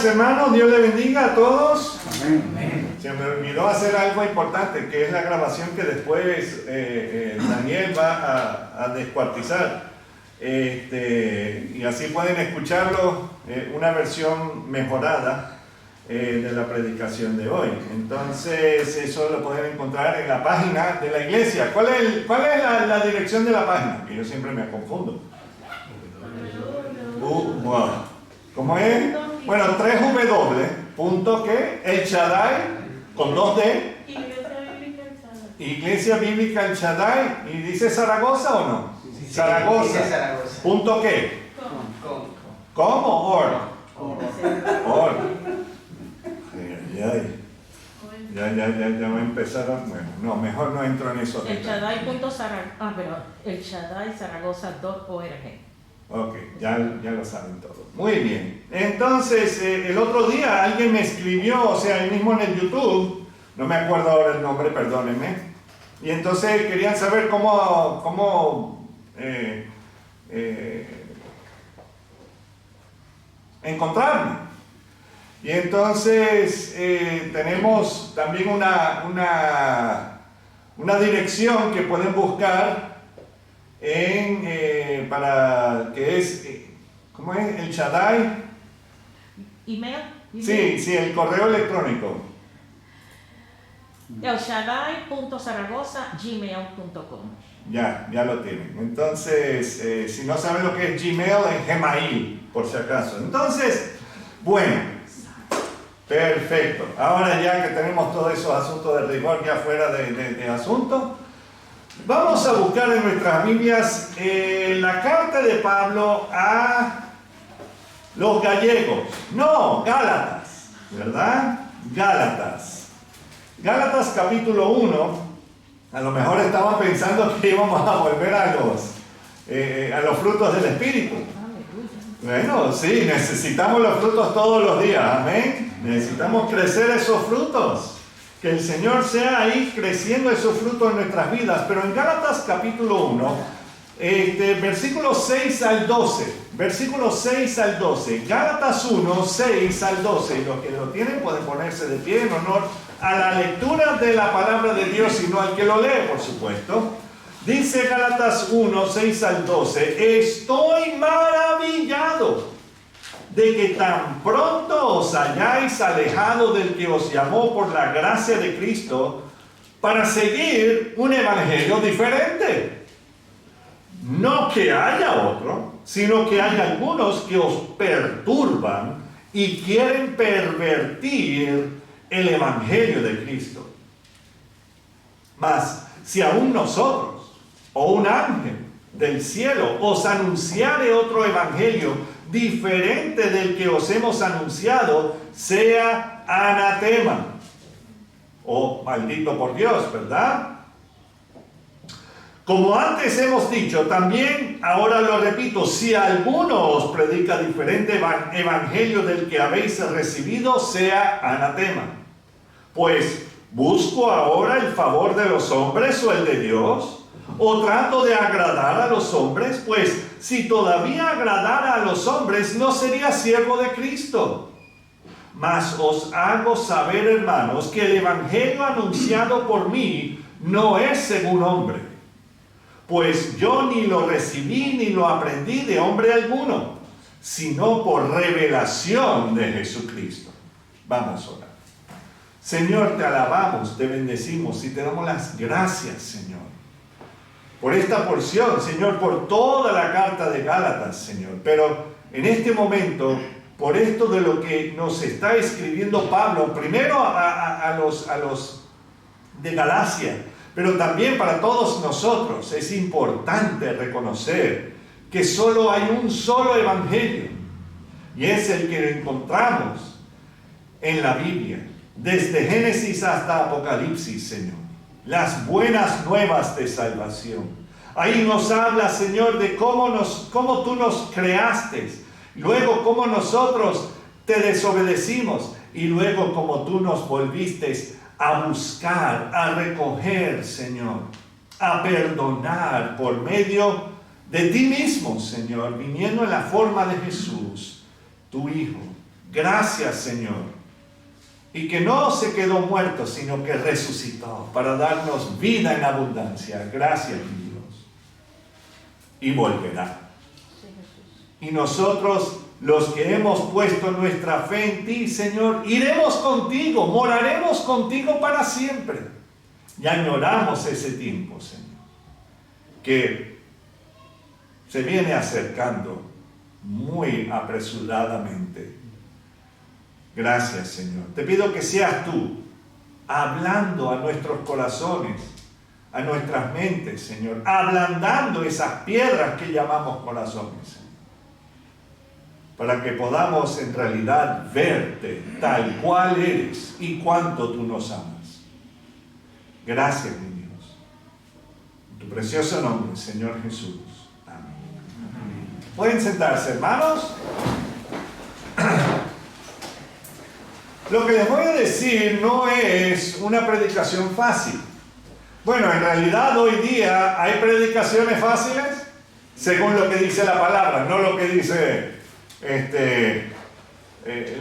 hermanos, Dios le bendiga a todos. Amén. Se me olvidó hacer algo importante, que es la grabación que después Daniel va a descuartizar. Y así pueden escucharlo, una versión mejorada de la predicación de hoy. Entonces, eso lo pueden encontrar en la página de la iglesia. ¿Cuál es la dirección de la página? Que yo siempre me confundo. Wow. ¿Cómo es? Bueno, 3W. ¿Qué? El Shaddai, con 2D. Iglesia Bíblica El Shaddai. ¿Y dice Zaragoza o no? Sí, Zaragoza. dice Zaragoza. ¿Punto qué? ¿Cómo? Or. Ya me empezaron. Bueno, no, mejor no entro en eso. El Shaddai Zaragoza.org. Ok, ya lo saben todo. Muy bien. Entonces, el otro día alguien me escribió, o sea, ahí mismo en el YouTube, no me acuerdo ahora el nombre, perdónenme. Y entonces querían saber cómo encontrarme. Y entonces tenemos también una dirección que pueden buscar para que es, ¿cómo es? El Shaddai. ¿Email? Sí, el correo electrónico. El Shaddai.zaragoza@gmail.com. Ya lo tienen. Entonces, si no saben lo que es Gmail, es Gmail, por si acaso. Entonces, bueno, perfecto. Ahora ya que tenemos todos esos asuntos de rigor ya fuera de asunto, vamos a buscar en nuestras Biblias la carta de Pablo a los gallegos. No, Gálatas, ¿verdad? Gálatas capítulo 1. A lo mejor estaban pensando que íbamos a volver a los frutos del Espíritu. Bueno, sí, necesitamos los frutos todos los días, amén. Necesitamos crecer esos frutos. Que el Señor sea ahí creciendo esos frutos en nuestras vidas. Pero en Gálatas capítulo 1, versículos 6 al 12. Gálatas 1, 6 al 12. Y los que lo tienen pueden ponerse de pie en honor a la lectura de la palabra de Dios y no al que lo lee, por supuesto. Dice Gálatas 1, 6 al 12. Estoy maravillado de que tan pronto os hayáis alejado del que os llamó por la gracia de Cristo para seguir un evangelio diferente. No que haya otro, sino que hay algunos que os perturban y quieren pervertir el evangelio de Cristo. Mas si aún nosotros o un ángel del cielo os anunciare otro evangelio diferente del que os hemos anunciado, sea anatema o maldito por Dios, ¿verdad? Como antes hemos dicho, también ahora lo repito, si alguno os predica diferente evangelio del que habéis recibido, sea anatema. Pues, ¿busco ahora el favor de los hombres o el de Dios? ¿O trato de agradar a los hombres? Pues, si todavía agradara a los hombres, no sería siervo de Cristo. Mas os hago saber, hermanos, que el evangelio anunciado por mí no es según hombre. Pues yo ni lo recibí ni lo aprendí de hombre alguno, sino por revelación de Jesucristo. Vamos a orar. Señor, te alabamos, te bendecimos y te damos las gracias, Señor, por esta porción, Señor, por toda la carta de Gálatas, Señor. Pero en este momento, por esto de lo que nos está escribiendo Pablo, primero a los de Galacia, pero también para todos nosotros, es importante reconocer que solo hay un solo evangelio, y es el que encontramos en la Biblia, desde Génesis hasta Apocalipsis, Señor. Las buenas nuevas de salvación. Ahí nos habla, Señor, de cómo tú nos creaste, luego cómo nosotros te desobedecimos, y luego cómo tú nos volviste a buscar, a recoger, Señor, a perdonar por medio de ti mismo, Señor, viniendo en la forma de Jesús, tu Hijo, Gracias, Señor. Y que no se quedó muerto, sino que resucitó para darnos vida en abundancia. Gracias, mi Dios. Y volverá. Y nosotros, los que hemos puesto nuestra fe en ti, Señor, iremos contigo, moraremos contigo para siempre. Y añoramos ese tiempo, Señor, que se viene acercando muy apresuradamente. Gracias, Señor. Te pido que seas tú hablando a nuestros corazones, a nuestras mentes, Señor, ablandando esas piedras que llamamos corazones, Señor, para que podamos en realidad verte tal cual eres y cuánto tú nos amas. Gracias, mi Dios. En tu precioso nombre, Señor Jesús. Amén. ¿Pueden sentarse, hermanos? Lo que les voy a decir no es una predicación fácil. Bueno, en realidad hoy día hay predicaciones fáciles según lo que dice la palabra, no lo que dice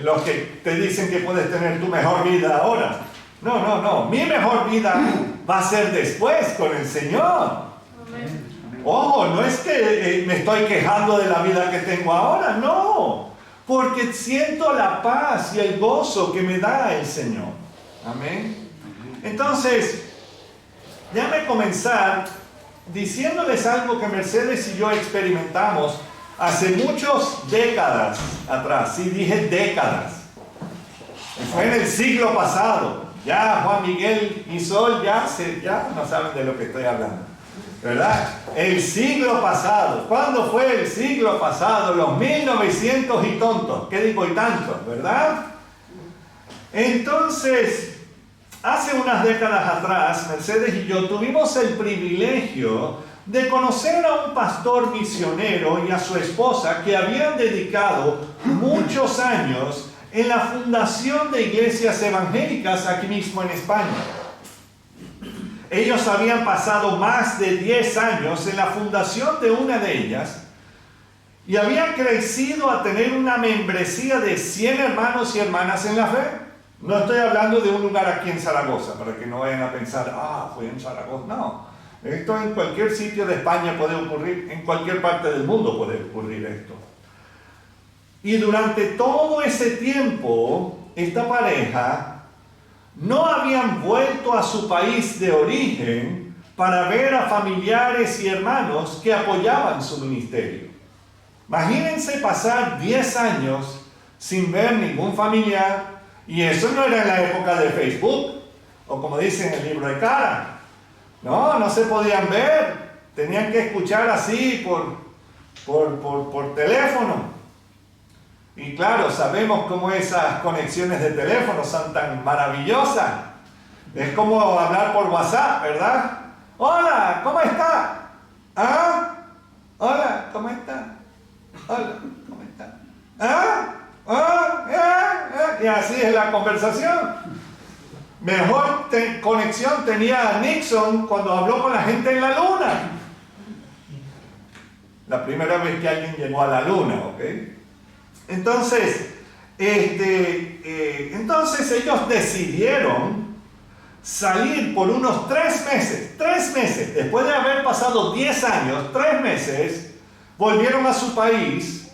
los que te dicen que puedes tener tu mejor vida ahora. No. Mi mejor vida va a ser después con el Señor. Ojo, no es que me estoy quejando de la vida que tengo ahora, no. Porque siento la paz y el gozo que me da el Señor. Amén. Entonces, déjame comenzar diciéndoles algo que Mercedes y yo experimentamos hace muchas décadas atrás. Sí, dije décadas. Fue en el siglo pasado. Ya Juan Miguel y Sol ya no saben de lo que estoy hablando, ¿verdad? El siglo pasado. ¿Cuándo fue el siglo pasado? Los 1900 y tontos. ¿Qué digo y tantos? ¿Verdad? Entonces, hace unas décadas atrás, Mercedes y yo tuvimos el privilegio de conocer a un pastor misionero y a su esposa que habían dedicado muchos años en la fundación de iglesias evangélicas aquí mismo en España. Ellos habían pasado más de 10 años en la fundación de una de ellas y habían crecido a tener una membresía de 100 hermanos y hermanas en la fe. No estoy hablando de un lugar aquí en Zaragoza, para que no vayan a pensar, fue en Zaragoza. No, esto en cualquier sitio de España puede ocurrir, en cualquier parte del mundo puede ocurrir esto. Y durante todo ese tiempo, esta pareja no habían vuelto a su país de origen para ver a familiares y hermanos que apoyaban su ministerio. Imagínense pasar 10 años sin ver ningún familiar, y eso no era en la época de Facebook, o como dice en el libro de Cara. No se podían ver, tenían que escuchar así por teléfono. Y claro, sabemos cómo esas conexiones de teléfono son tan maravillosas. Es como hablar por WhatsApp, ¿verdad? Hola, ¿cómo está? Hola, ¿cómo está? Hola, ¿cómo está? Y así es la conversación. Mejor conexión tenía Nixon cuando habló con la gente en la luna. La primera vez que alguien llegó a la luna, ¿ok? Entonces ellos decidieron salir por unos 3 meses, después de haber pasado 10 años, 3 meses, volvieron a su país,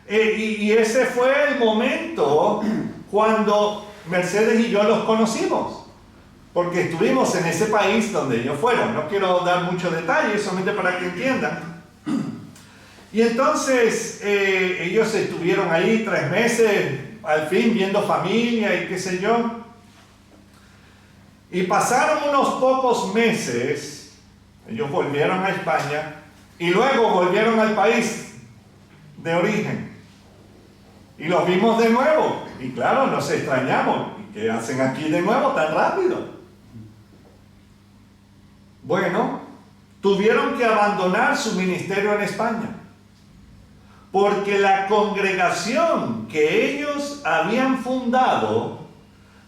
y ese fue el momento cuando Mercedes y yo los conocimos, porque estuvimos en ese país donde ellos fueron. No quiero dar muchos detalles, solamente para que entiendan. Y entonces ellos estuvieron ahí 3 meses, al fin viendo familia y qué sé yo. Y pasaron unos pocos meses, ellos volvieron a España y luego volvieron al país de origen. Y los vimos de nuevo. Y claro, nos extrañamos. ¿Y qué hacen aquí de nuevo tan rápido? Bueno, tuvieron que abandonar su ministerio en España, porque la congregación que ellos habían fundado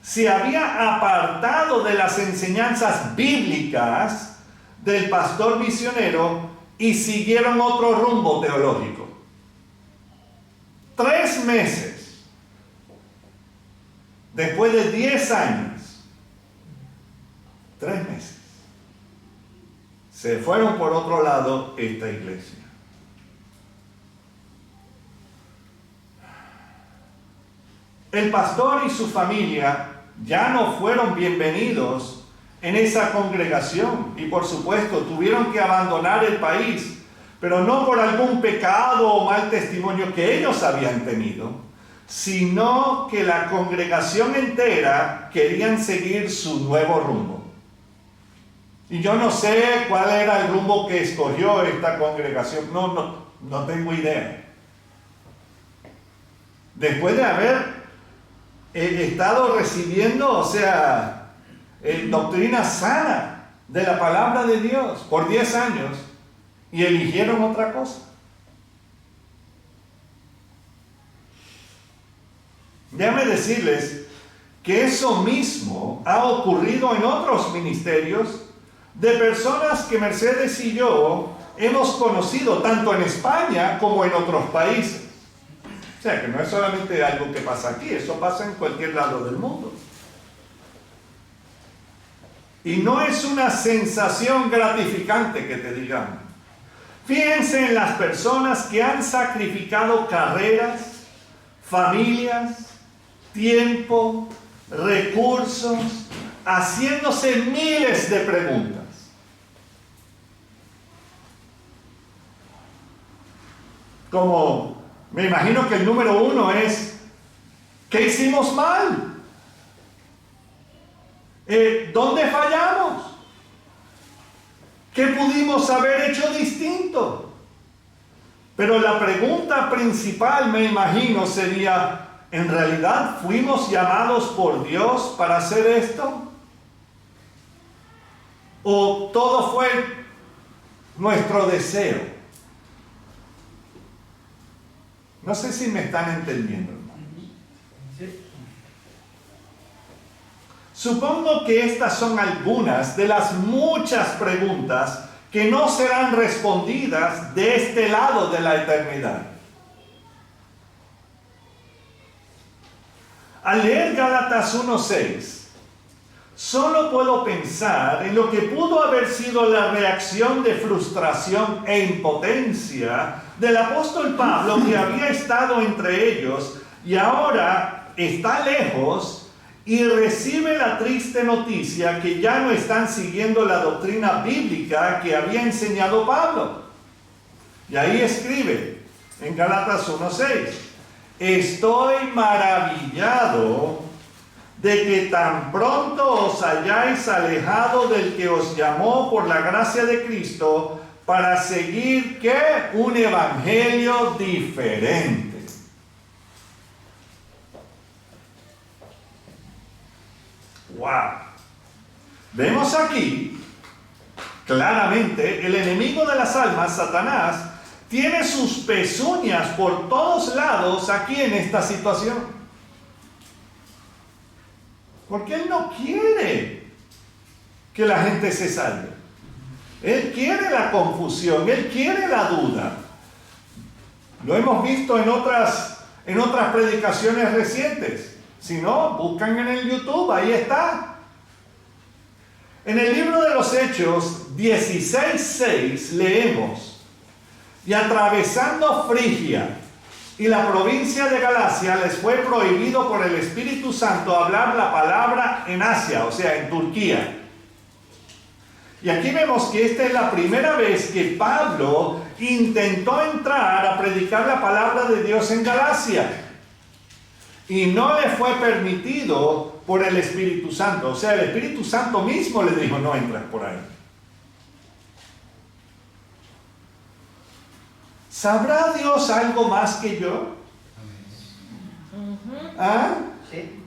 se había apartado de las enseñanzas bíblicas del pastor misionero y siguieron otro rumbo teológico. 3 meses después de 10 años, 3 meses, se fueron por otro lado esta iglesia. El pastor y su familia ya no fueron bienvenidos en esa congregación y por supuesto tuvieron que abandonar el país, pero no por algún pecado o mal testimonio que ellos habían tenido, sino que la congregación entera querían seguir su nuevo rumbo. Y yo no sé cuál era el rumbo que escogió esta congregación, no tengo idea. Después de haber estado recibiendo, doctrina sana de la palabra de Dios por 10 años y eligieron otra cosa. Déjame decirles que eso mismo ha ocurrido en otros ministerios de personas que Mercedes y yo hemos conocido tanto en España como en otros países. O sea, que no es solamente algo que pasa aquí, eso pasa en cualquier lado del mundo. Y no es una sensación gratificante que te digan. Fíjense en las personas que han sacrificado carreras, familias, tiempo, recursos, haciéndose miles de preguntas. Como me imagino que el número 1 es, ¿qué hicimos mal? ¿Dónde fallamos? ¿Qué pudimos haber hecho distinto? Pero la pregunta principal, me imagino, sería, ¿en realidad fuimos llamados por Dios para hacer esto? ¿O todo fue nuestro deseo? No sé si me están entendiendo, hermanos. Supongo que estas son algunas de las muchas preguntas que no serán respondidas de este lado de la eternidad. Al leer Gálatas 1:6, solo puedo pensar en lo que pudo haber sido la reacción de frustración e impotencia del apóstol Pablo, que había estado entre ellos y ahora está lejos y recibe la triste noticia que ya no están siguiendo la doctrina bíblica que había enseñado Pablo. Y ahí escribe en Gálatas 1:6, estoy maravillado de que tan pronto os hayáis alejado del que os llamó por la gracia de Cristo para seguir, ¿qué? Un evangelio diferente. ¡Wow! Vemos aquí, claramente, el enemigo de las almas, Satanás, tiene sus pezuñas por todos lados aquí en esta situación. Porque él no quiere que la gente se salve. Él quiere la confusión, él quiere la duda. Lo hemos visto en otras predicaciones recientes. Si no, buscan en el YouTube, ahí está. En el libro de los Hechos 16:6 leemos, y atravesando Frigia y la provincia de Galacia les fue prohibido por el Espíritu Santo hablar la palabra en Asia, o sea, en Turquía. Y aquí vemos que esta es la primera vez que Pablo intentó entrar a predicar la palabra de Dios en Galacia. Y no le fue permitido por el Espíritu Santo. O sea, el Espíritu Santo mismo le dijo, no entras por ahí. ¿Sabrá Dios algo más que yo? ¿Ah? Sí.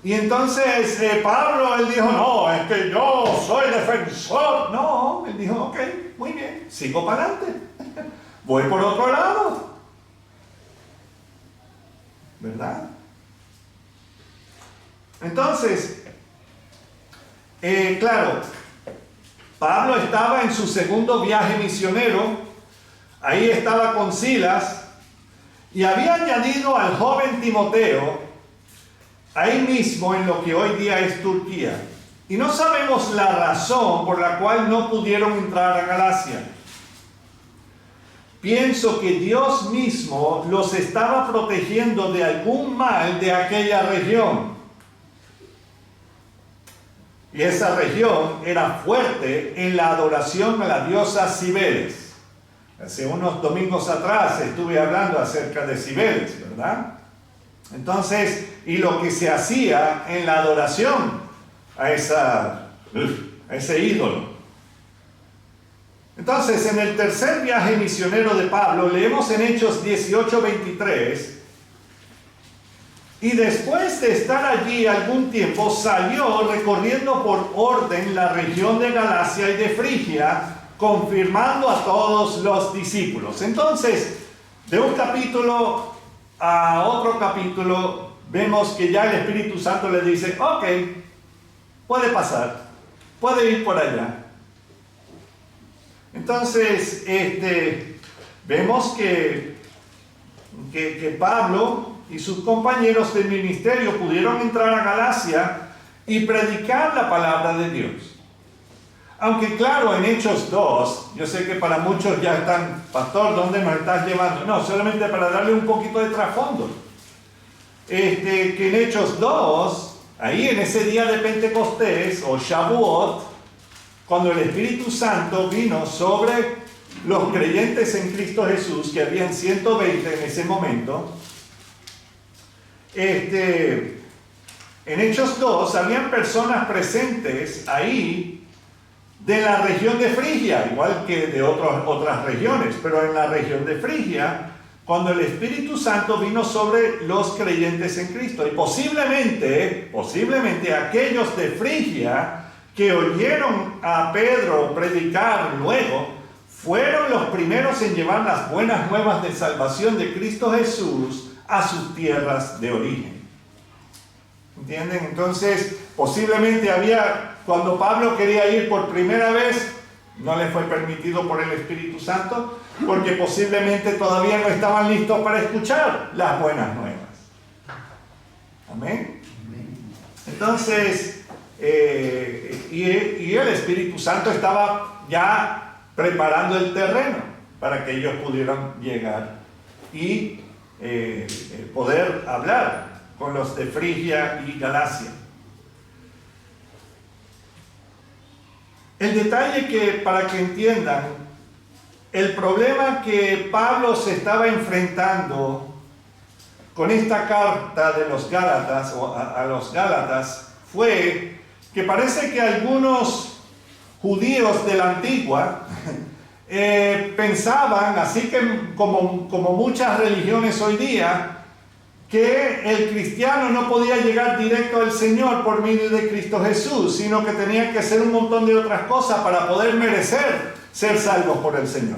Y entonces Pablo, él dijo, no, es que yo soy defensor. No, él dijo, ok, muy bien, sigo para adelante. Voy por otro lado. ¿Verdad? Entonces, claro, Pablo estaba en su segundo viaje misionero, ahí estaba con Silas, y había añadido al joven Timoteo, ahí mismo en lo que hoy día es Turquía. Y no sabemos la razón por la cual no pudieron entrar a Galacia. Pienso que Dios mismo los estaba protegiendo de algún mal de aquella región. Y esa región era fuerte en la adoración a la diosa Cibeles. Hace unos domingos atrás estuve hablando acerca de Cibeles, ¿verdad? Entonces, y lo que se hacía en la adoración a ese ídolo. Entonces, en el tercer viaje misionero de Pablo, leemos en Hechos 18:23, y después de estar allí algún tiempo, salió recorriendo por orden la región de Galacia y de Frigia, confirmando a todos los discípulos. Entonces, de un capítulo a otro capítulo, vemos que ya el Espíritu Santo le dice, ok, puede pasar, puede ir por allá. Entonces, vemos que Pablo y sus compañeros de ministerio pudieron entrar a Galacia y predicar la palabra de Dios. Aunque claro, en Hechos 2, yo sé que para muchos ya están, pastor, ¿dónde nos estás llevando? No, solamente para darle un poquito de trasfondo. Que en Hechos 2, ahí en ese día de Pentecostés o Shavuot, cuando el Espíritu Santo vino sobre los creyentes en Cristo Jesús, que habían 120 en ese momento, en Hechos 2 habían personas presentes ahí de la región de Frigia, igual que de otras regiones, pero en la región de Frigia, cuando el Espíritu Santo vino sobre los creyentes en Cristo. Y posiblemente aquellos de Frigia que oyeron a Pedro predicar luego, fueron los primeros en llevar las buenas nuevas de salvación de Cristo Jesús a sus tierras de origen. ¿Entienden? Entonces, posiblemente cuando Pablo quería ir por primera vez, no le fue permitido por el Espíritu Santo, porque posiblemente todavía no estaban listos para escuchar las buenas nuevas. Amén. Entonces, y el Espíritu Santo estaba ya preparando el terreno para que ellos pudieran llegar y poder hablar con los de Frigia y Galacia. El detalle que, para que entiendan, el problema que Pablo se estaba enfrentando con esta carta de los Gálatas o a los Gálatas fue que parece que algunos judíos de la antigua pensaban, así que como muchas religiones hoy día, que el cristiano no podía llegar directo al Señor por medio de Cristo Jesús, sino que tenía que hacer un montón de otras cosas para poder merecer ser salvos por el Señor.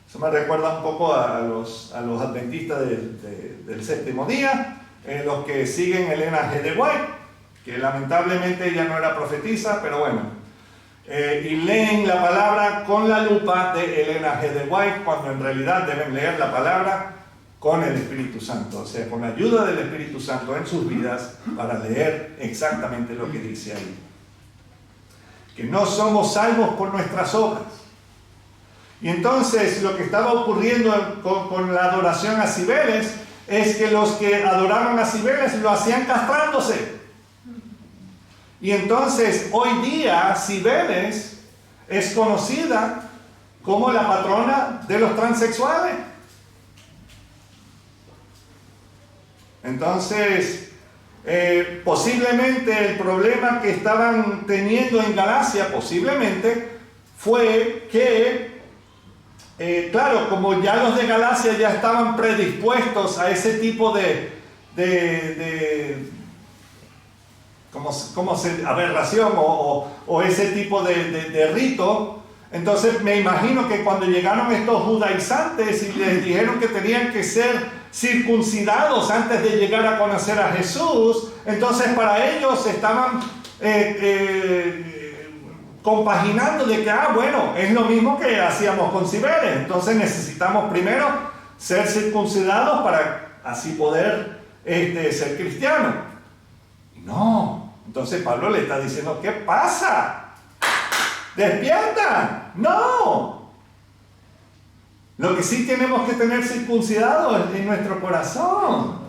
Eso me recuerda un poco a los adventistas del séptimo día, los que siguen Elena G. de White, que lamentablemente ella no era profetisa, pero bueno, y leen la palabra con la lupa de Elena G. de White, cuando en realidad deben leer la palabra con el Espíritu Santo, o sea, con la ayuda del Espíritu Santo en sus vidas para leer exactamente lo que dice ahí. Que no somos salvos por nuestras obras. Y entonces lo que estaba ocurriendo con la adoración a Cibeles es que los que adoraban a Cibeles lo hacían castrándose. Y entonces hoy día Cibeles es conocida como la patrona de los transexuales. Entonces, posiblemente el problema que estaban teniendo en Galacia, posiblemente, fue que, claro, como ya los de Galacia ya estaban predispuestos a ese tipo de aberración o ese tipo de rito, entonces me imagino que cuando llegaron estos judaizantes y les dijeron que tenían que ser circuncidados antes de llegar a conocer a Jesús, entonces para ellos estaban compaginando de que, bueno, es lo mismo que hacíamos con Cibeles, entonces necesitamos primero ser circuncidados para así poder ser cristianos. No. Entonces Pablo le está diciendo, ¿qué pasa? ¡Despierta! ¡No! Lo que sí tenemos que tener circuncidado en nuestro corazón.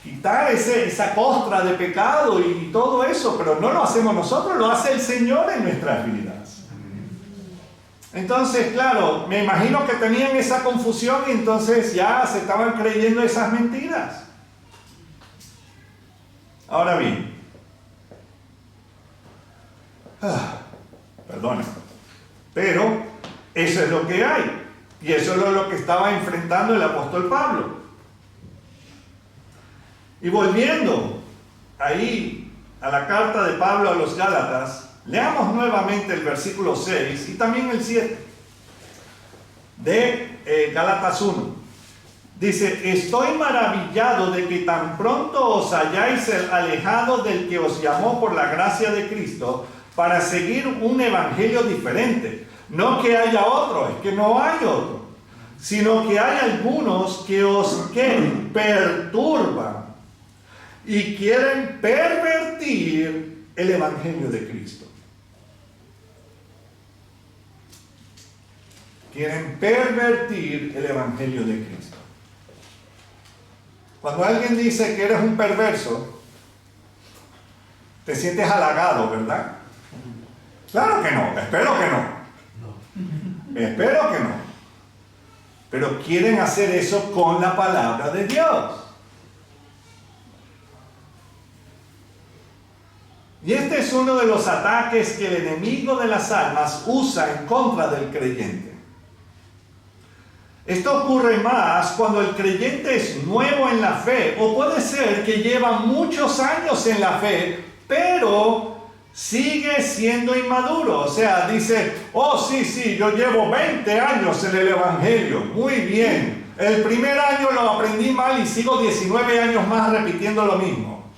Quitar esa costra de pecado y todo eso, pero no lo hacemos nosotros, lo hace el Señor en nuestras vidas. Entonces, claro, me imagino que tenían esa confusión y entonces ya se estaban creyendo esas mentiras. Ahora bien, perdona, pero eso es lo que hay y eso es lo que estaba enfrentando el apóstol Pablo. Y volviendo ahí a la carta de Pablo a los Gálatas, leamos nuevamente el versículo 6 y también el 7 de Gálatas 1. Dice, estoy maravillado de que tan pronto os hayáis alejado del que os llamó por la gracia de Cristo para seguir un evangelio diferente. No que haya otro, es que no hay otro, sino que hay algunos que os perturban y quieren pervertir el evangelio de Cristo. Quieren pervertir el evangelio de Cristo. Cuando alguien dice que eres un perverso, te sientes halagado, ¿verdad? Claro que no, espero que no. Espero que no. Pero quieren hacer eso con la palabra de Dios. Y este es uno de los ataques que el enemigo de las almas usa en contra del creyente. Esto ocurre más cuando el creyente es nuevo en la fe, o puede ser que lleva muchos años en la fe, pero sigue siendo inmaduro. O sea, dice, oh sí, yo llevo 20 años en el evangelio, muy bien. El primer año lo aprendí mal y sigo 19 años más repitiendo lo mismo.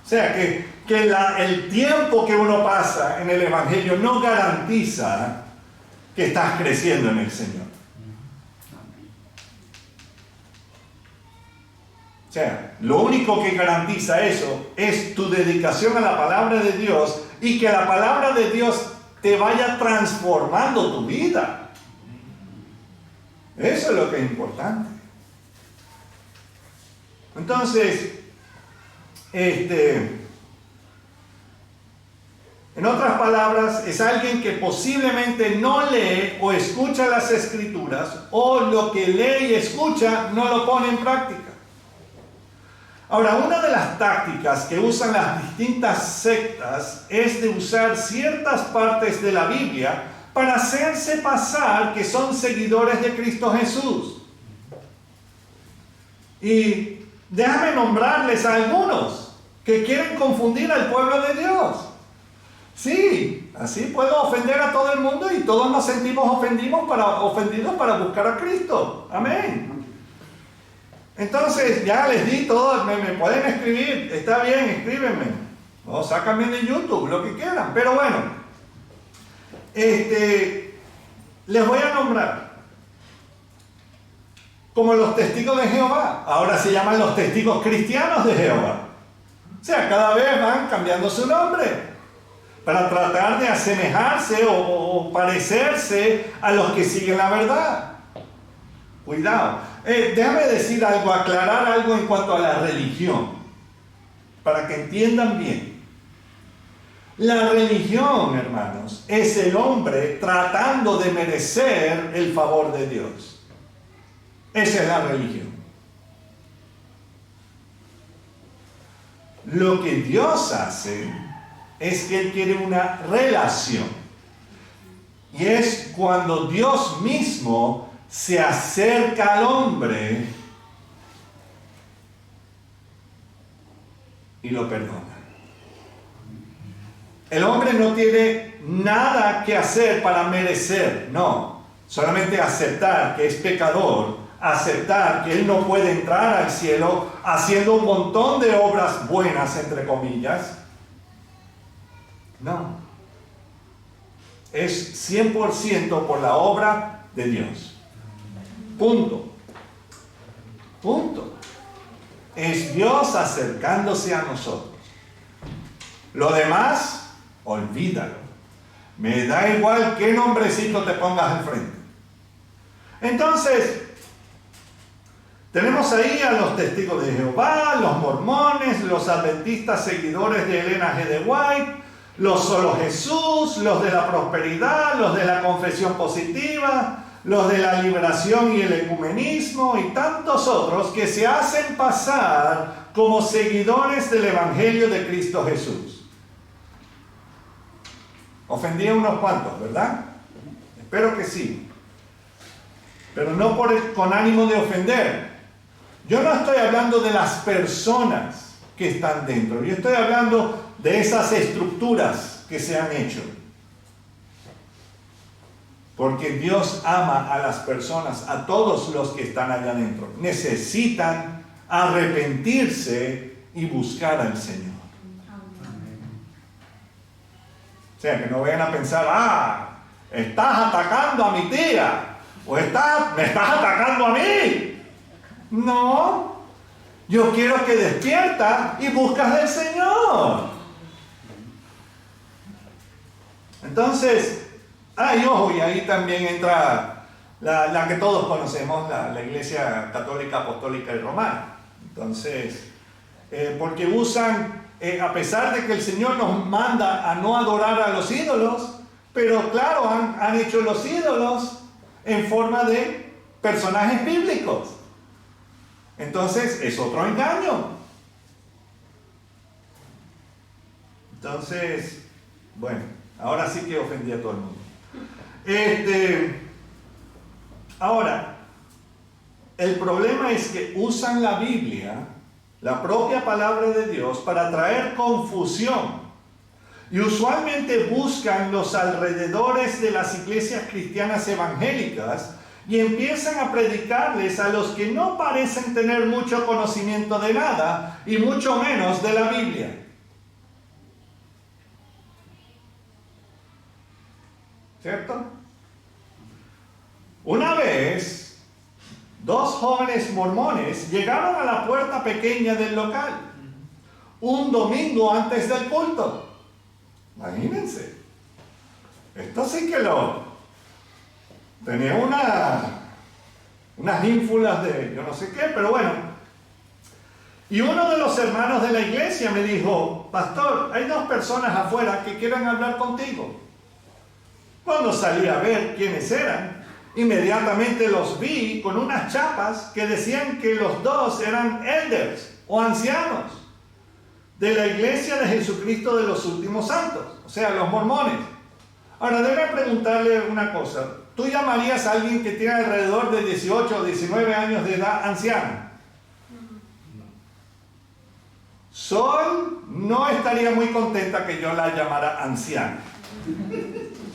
O sea, que el tiempo que uno pasa en el evangelio no garantiza que estás creciendo en el Señor. O sea, lo único que garantiza eso es tu dedicación a la palabra de Dios y que la palabra de Dios te vaya transformando tu vida. Eso es lo que es importante. Entonces, en otras palabras, es alguien que posiblemente no lee o escucha las escrituras, o lo que lee y escucha no lo pone en práctica. Ahora, una de las tácticas que usan las distintas sectas es de usar ciertas partes de la Biblia para hacerse pasar que son seguidores de Cristo Jesús. Y déjame nombrarles a algunos que quieren confundir al pueblo de Dios. Sí, así puedo ofender a todo el mundo y todos nos sentimos ofendidos para buscar a Cristo. Amén. Entonces, ya les di todo, me pueden escribir, está bien, escríbenme. O sácanme de YouTube, lo que quieran. Pero bueno, les voy a nombrar. Como los testigos de Jehová. Ahora se llaman los testigos cristianos de Jehová. O sea, cada vez van cambiando su nombre para tratar de asemejarse o parecerse a los que siguen la verdad. Cuidado. Déjame decir algo, aclarar algo en cuanto a la religión, para que entiendan bien. La religión, hermanos, es el hombre tratando de merecer el favor de Dios. Esa es la religión. Lo que Dios hace es que Él quiere una relación. Y es cuando Dios mismo se acerca al hombre y lo perdona. El hombre no tiene nada que hacer para merecer, no. Solamente aceptar que es pecador, aceptar que él no puede entrar al cielo haciendo un montón de obras buenas, entre comillas. No. Es 100% por la obra de Dios. Punto. es Dios acercándose a nosotros. Lo demás, olvídalo. Me da igual qué nombrecito te pongas al frente. Entonces, tenemos ahí a los testigos de Jehová, los mormones, los adventistas seguidores de Elena G. de White, los solo Jesús, los de la prosperidad, los de la confesión positiva, los de la liberación y el ecumenismo y tantos otros que se hacen pasar como seguidores del Evangelio de Cristo Jesús. Ofendí a unos cuantos, ¿verdad? Espero que sí. Pero no con ánimo de ofender. Yo no estoy hablando de las personas que están dentro. Yo estoy hablando de esas estructuras que se han hecho. Porque Dios ama a las personas, a todos los que están allá adentro. Necesitan arrepentirse y buscar al Señor. O sea, que no vayan a pensar, estás atacando a mi tía, o me estás atacando a mí. No, yo quiero que despiertas y buscas al Señor. Entonces, y ojo, y ahí también entra la que todos conocemos, la Iglesia Católica, Apostólica y Romana. Entonces, porque usan, a pesar de que el Señor nos manda a no adorar a los ídolos, pero claro, han hecho los ídolos en forma de personajes bíblicos. Entonces, es otro engaño. Entonces, bueno, ahora sí que ofendí a todo el mundo. Ahora, el problema es que usan la Biblia, la propia palabra de Dios, para traer confusión. Y usualmente buscan los alrededores de las iglesias cristianas evangélicas y empiezan a predicarles a los que no parecen tener mucho conocimiento de nada y mucho menos de la Biblia. ¿Cierto? Una vez, dos jóvenes mormones llegaron a la puerta pequeña del local, un domingo antes del culto. Imagínense. Esto sí que tenía unas ínfulas de yo no sé qué, pero bueno. Y uno de los hermanos de la iglesia me dijo, pastor, hay dos personas afuera que quieren hablar contigo. Cuando salí a ver quiénes eran, inmediatamente los vi con unas chapas que decían que los dos eran elders o ancianos de la iglesia de Jesucristo de los últimos santos, o sea, los mormones. Ahora, debe preguntarle una cosa. ¿Tú llamarías a alguien que tiene alrededor de 18 o 19 años de edad anciano? Sol no estaría muy contenta que yo la llamara anciana.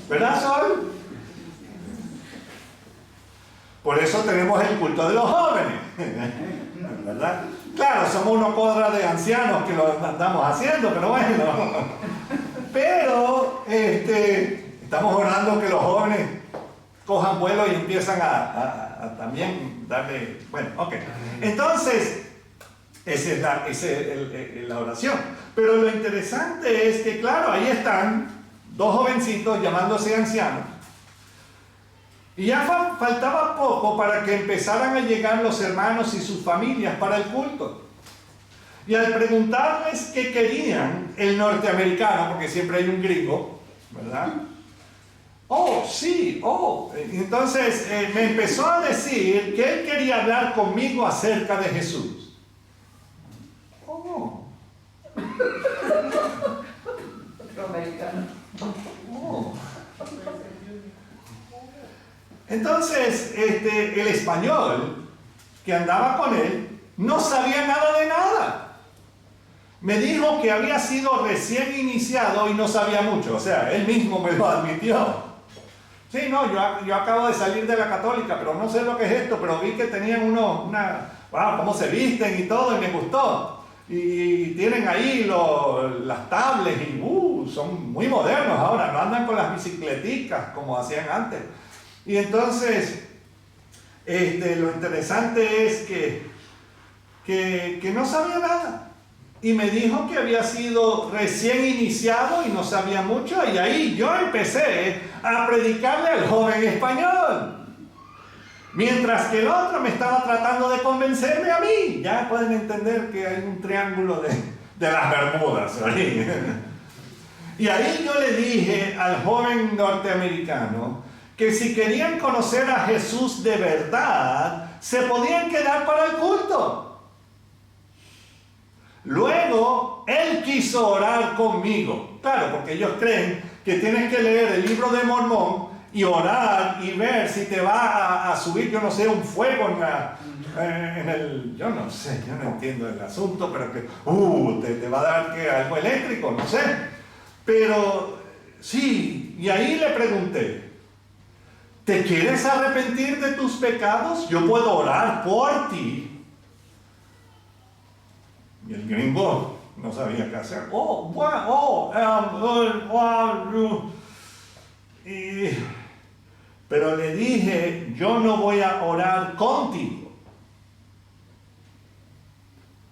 ¿Verdad, Sol? Por eso tenemos el culto de los jóvenes. ¿Verdad? Claro, somos unos podras de ancianos que lo andamos haciendo, pero bueno. Pero estamos orando que los jóvenes cojan vuelo y empiezan a también darle... Bueno, ok. Entonces, esa es la oración. Pero lo interesante es que, claro, ahí están dos jovencitos llamándose ancianos. Y ya faltaba poco para que empezaran a llegar los hermanos y sus familias para el culto. Y al preguntarles qué querían, el norteamericano, porque siempre hay un gringo, ¿verdad? Entonces me empezó a decir que él quería hablar conmigo acerca de Jesús. Entonces, el español que andaba con él no sabía nada de nada. Me dijo que había sido recién iniciado y no sabía mucho. O sea, él mismo me lo admitió. Sí, no, yo acabo de salir de la católica, pero no sé lo que es esto, pero vi que tenían cómo se visten y todo, y me gustó. Y tienen ahí las tablets y son muy modernos ahora, no andan con las bicicleticas como hacían antes. Y entonces, lo interesante es que que no sabía nada. Y me dijo que había sido recién iniciado y no sabía mucho. Y ahí yo empecé a predicarle al joven español. Mientras que el otro me estaba tratando de convencerme a mí. Ya pueden entender que hay un triángulo de las Bermudas ahí. Y ahí yo le dije al joven norteamericano que si querían conocer a Jesús de verdad, se podían quedar para el culto. Luego, él quiso orar conmigo. Claro, porque ellos creen que tienes que leer el libro de Mormón y orar y ver si te va a subir, yo no sé, un fuego en el... Yo no sé, yo no entiendo el asunto, pero que te va a dar que algo eléctrico, no sé. Pero sí, y ahí le pregunté, ¿te quieres arrepentir de tus pecados? Yo puedo orar por ti. Y el gringo no sabía qué hacer. Pero le dije, yo no voy a orar contigo.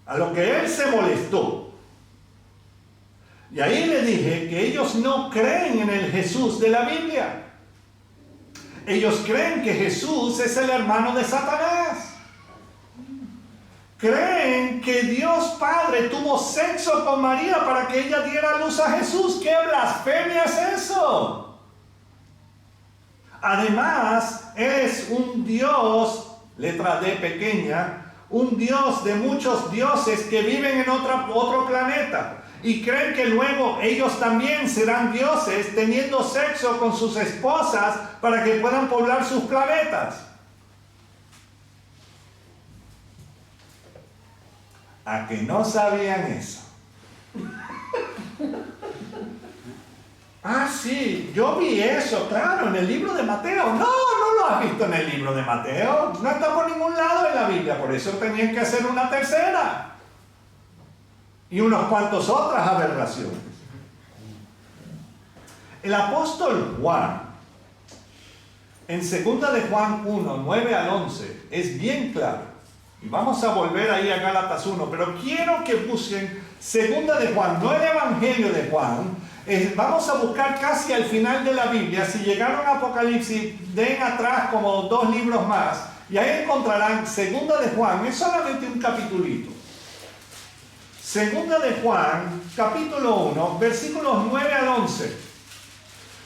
A lo que él se molestó. Y ahí le dije que ellos no creen en el Jesús de la Biblia. Ellos creen que Jesús es el hermano de Satanás. Creen que Dios Padre tuvo sexo con María para que ella diera luz a Jesús. ¿Qué blasfemia es eso? Además, es un Dios, letra D pequeña, un Dios de muchos dioses que viven en otro planeta. Y creen que luego ellos también serán dioses teniendo sexo con sus esposas para que puedan poblar sus planetas. A que no sabían eso. Ah, sí, yo vi eso, claro, en el libro de Mateo. No, no lo has visto en el libro de Mateo. No está por ningún lado en la Biblia, por eso tenían que hacer una tercera. Y unos cuantos otras aberraciones. El apóstol Juan, en 2 de Juan 1, 9 al 11, es bien claro. Y vamos a volver ahí a Gálatas 1, pero quiero que busquen 2 de Juan, no el Evangelio de Juan. Vamos a buscar casi al final de la Biblia. Si llegaron a Apocalipsis, den atrás como 2 libros más. Y ahí encontrarán 2 de Juan, es solamente un capitulito. 2 de Juan, capítulo 1, versículos 9 al 11.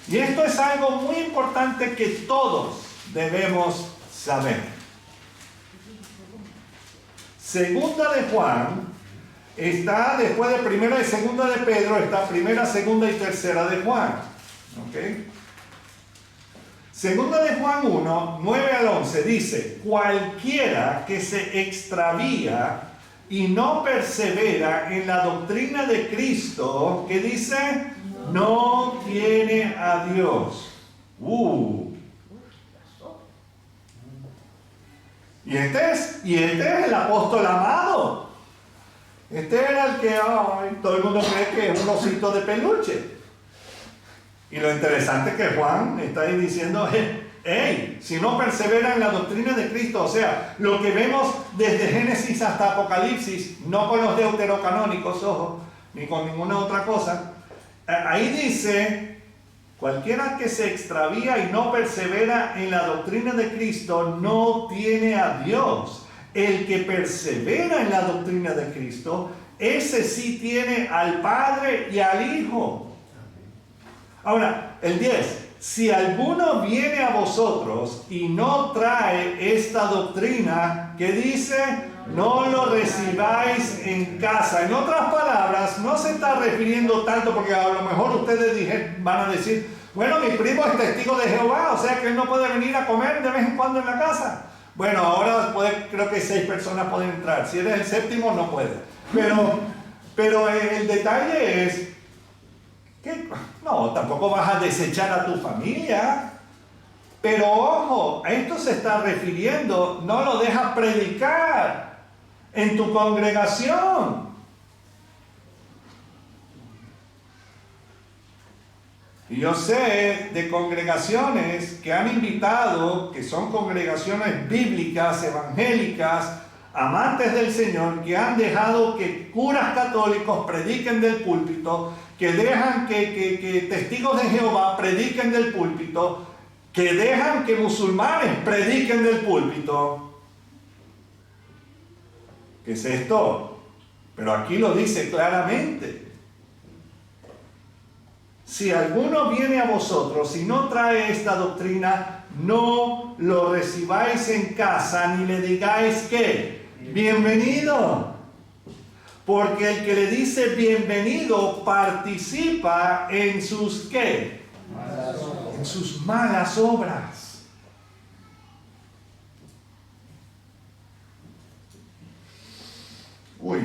Y esto es algo muy importante que todos debemos saber. 2 de Juan está después de primera y segunda de Pedro, está primera, segunda y tercera de Juan. ¿Ok? 2 de Juan 1, 9 al 11 dice: cualquiera que se extravía y no persevera en la doctrina de Cristo, que dice, no tiene a Dios. Y este es el apóstol amado. Este era el que todo el mundo cree que es un osito de peluche. Y lo interesante es que Juan está ahí diciendo, hey, si no persevera en la doctrina de Cristo, o sea, lo que vemos desde Génesis hasta Apocalipsis, no con los deuterocanónicos, ojo, ni con ninguna otra cosa, ahí dice, cualquiera que se extravía y no persevera en la doctrina de Cristo no tiene a Dios. El que persevera en la doctrina de Cristo, ese sí tiene al Padre y al Hijo. Ahora, el 10. Si alguno viene a vosotros y no trae esta doctrina que dice, no lo recibáis en casa. En otras palabras, no se está refiriendo tanto, porque a lo mejor ustedes van a decir, bueno, mi primo es testigo de Jehová, o sea que él no puede venir a comer de vez en cuando en la casa. Bueno, ahora creo que 6 personas pueden entrar. Si eres el séptimo, no puede. Pero el detalle es que no, tampoco vas a desechar a tu familia. Pero ojo, a esto se está refiriendo, no lo dejas predicar en tu congregación. Y yo sé de congregaciones que han invitado, que son congregaciones bíblicas, evangélicas, amantes del Señor, que han dejado que curas católicos prediquen del púlpito, que dejan que testigos de Jehová prediquen del púlpito, que dejan que musulmanes prediquen del púlpito. ¿Qué es esto? Pero aquí lo dice claramente. Si alguno viene a vosotros y no trae esta doctrina, no lo recibáis en casa ni le digáis que bienvenido. Porque el que le dice bienvenido participa en sus ¿qué? En sus malas obras. Uy.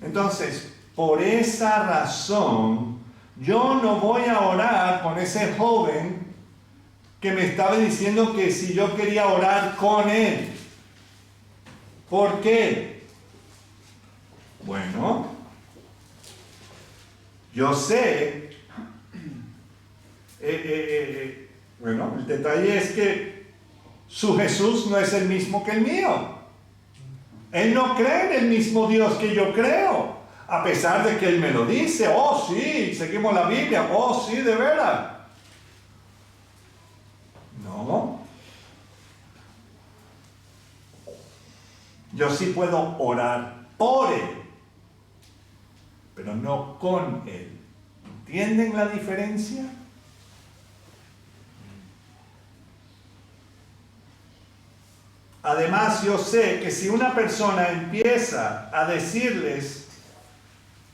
Entonces, por esa razón, yo no voy a orar con ese joven que me estaba diciendo que si yo quería orar con él. ¿Por qué? Bueno, yo sé, bueno, el detalle es que su Jesús no es el mismo que el mío. Él no cree en el mismo Dios que yo creo, a pesar de que él me lo dice. Oh, sí, seguimos la Biblia. Oh, sí, de veras. No. Yo sí puedo orar por él, pero no con él. ¿Entienden la diferencia? Además, yo sé que si una persona empieza a decirles,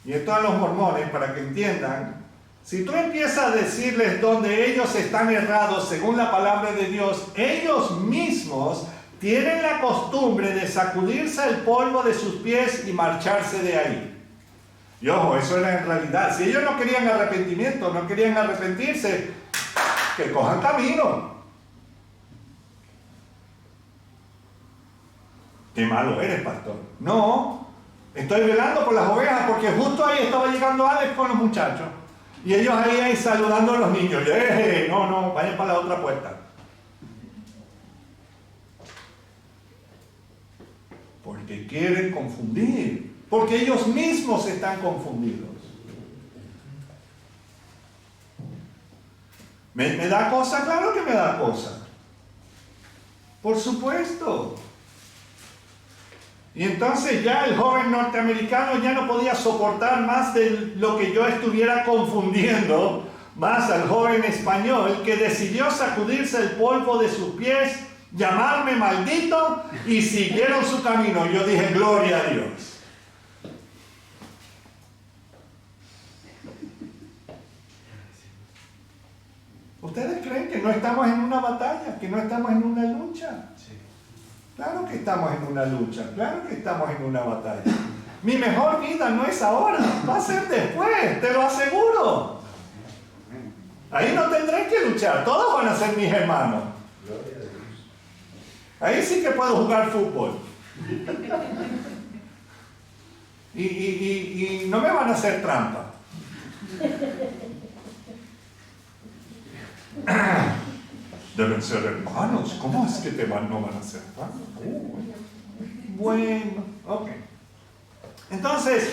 y esto a los mormones para que entiendan, si tú empiezas a decirles donde ellos están errados según la palabra de Dios, ellos mismos tienen la costumbre de sacudirse el polvo de sus pies y marcharse de ahí. Y ojo, eso era en realidad. Si ellos no querían arrepentimiento, no querían arrepentirse, que cojan camino. Qué malo eres, pastor. No, estoy velando por las ovejas porque justo ahí estaba llegando Alex con los muchachos. Y ellos ahí saludando a los niños. No, vayan para la otra puerta. Porque quieren confundir. Porque ellos mismos están confundidos. ¿Me da cosa? Claro que me da cosa. Por supuesto. Y entonces ya el joven norteamericano ya no podía soportar más de lo que yo estuviera confundiendo más al joven español, que decidió sacudirse el polvo de sus pies, llamarme maldito y siguieron su camino. Yo dije, gloria a Dios. ¿Ustedes creen que no estamos en una batalla, que no estamos en una lucha? Claro que estamos en una lucha, claro que estamos en una batalla. Mi mejor vida no es ahora, va a ser después, te lo aseguro. Ahí no tendré que luchar, todos van a ser mis hermanos. Ahí sí que puedo jugar fútbol. Y no me van a hacer trampa. Deben ser hermanos. ¿Cómo es que no van a ser hermanos? Bueno, ok. Entonces,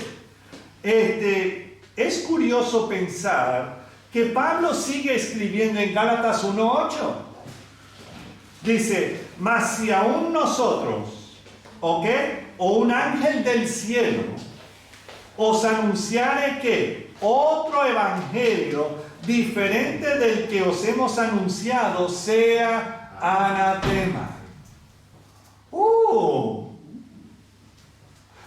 es curioso pensar que Pablo sigue escribiendo en Gálatas 1:8. Dice, mas si aún nosotros, ¿ok? O un ángel del cielo os anunciare que otro evangelio diferente del que os hemos anunciado sea anatema.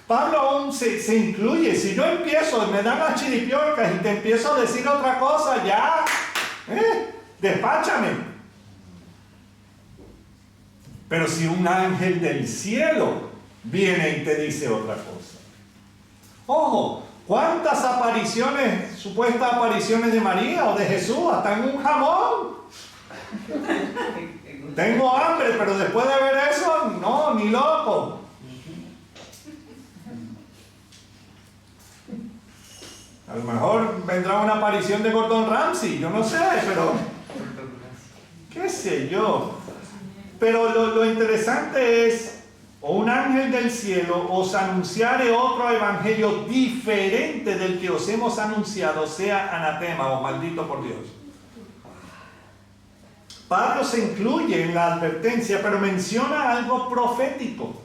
Pablo aún se incluye. Si yo empiezo, me dan las chiripiorcas y te empiezo a decir otra cosa, ya, despáchame. Pero si un ángel del cielo viene y te dice otra cosa. Ojo, ¿cuántas apariciones, supuestas apariciones de María o de Jesús, hasta en un jamón? Tengo hambre, pero después de ver eso, no, ni loco. A lo mejor vendrá una aparición de Gordon Ramsay, yo no sé, pero qué sé yo. Pero lo interesante es o un ángel del cielo os anunciare otro evangelio diferente del que os hemos anunciado, sea anatema o maldito por Dios. Pablo se incluye en la advertencia, pero menciona algo profético.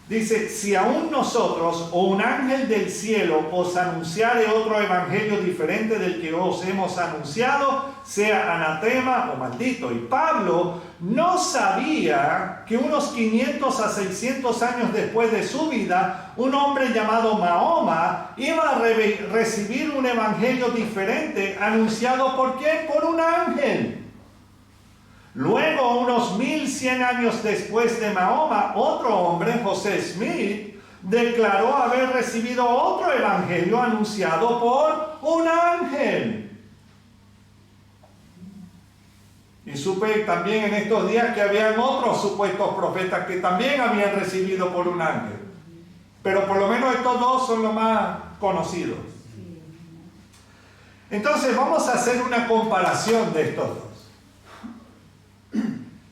Dice, si aún nosotros o un ángel del cielo os anunciare otro evangelio diferente del que os hemos anunciado, sea anatema o maldito. Y Pablo no sabía que unos 500 a 600 años después de su vida, un hombre llamado Mahoma iba a recibir un evangelio diferente anunciado ¿por quién? Por un ángel. Luego, unos 1100 años después de Mahoma, otro hombre, José Smith, declaró haber recibido otro evangelio anunciado por un ángel. Y supe también en estos días que habían otros supuestos profetas que también habían recibido por un ángel. Pero por lo menos estos dos son los más conocidos. Entonces vamos a hacer una comparación de estos dos.